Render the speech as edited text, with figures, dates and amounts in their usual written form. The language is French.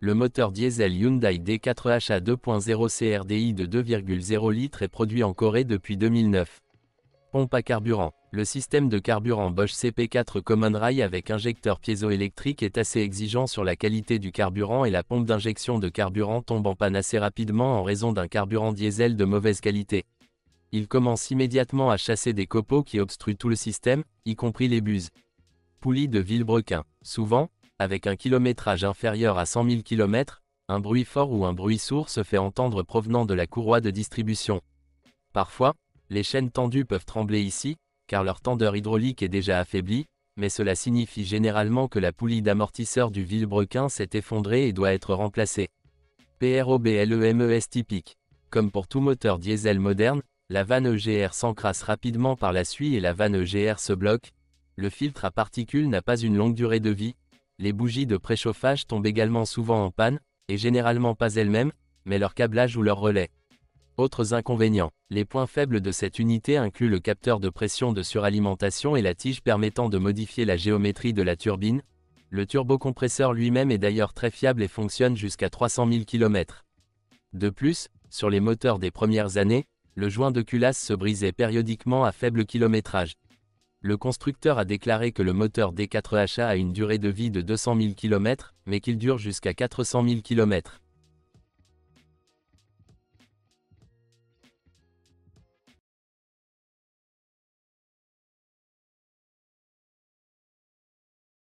Le moteur diesel Hyundai D4H 2.0 CRDI de 2,0 litres est produit en Corée depuis 2009. Pompe à carburant. Le système de carburant Bosch CP4 Common Rail avec injecteur piézoélectrique est assez exigeant sur la qualité du carburant et la pompe d'injection de carburant tombe en panne assez rapidement en raison d'un carburant diesel de mauvaise qualité. Il commence immédiatement à chasser des copeaux qui obstruent tout le système, y compris les buses. Poulie de Villebrequin. Souvent, avec un kilométrage inférieur à 100 000 km, un bruit fort ou un bruit sourd se fait entendre provenant de la courroie de distribution. Parfois, les chaînes tendues peuvent trembler ici, car leur tendeur hydraulique est déjà affaibli, mais cela signifie généralement que la poulie d'amortisseur du Villebrequin s'est effondrée et doit être remplacée. PROBLEMES typique. Comme pour tout moteur diesel moderne, la vanne EGR s'encrasse rapidement par la suie et la vanne EGR se bloque. Le filtre à particules n'a pas une longue durée de vie. Les bougies de préchauffage tombent également souvent en panne, et généralement pas elles-mêmes, mais leur câblage ou leur relais. Autres inconvénients. Les points faibles de cette unité incluent le capteur de pression de suralimentation et la tige permettant de modifier la géométrie de la turbine. Le turbocompresseur lui-même est d'ailleurs très fiable et fonctionne jusqu'à 300 000 km. De plus, sur les moteurs des premières années, le joint de culasse se brisait périodiquement à faible kilométrage. Le constructeur a déclaré que le moteur D4HA a une durée de vie de 200 000 km, mais qu'il dure jusqu'à 400 000 km.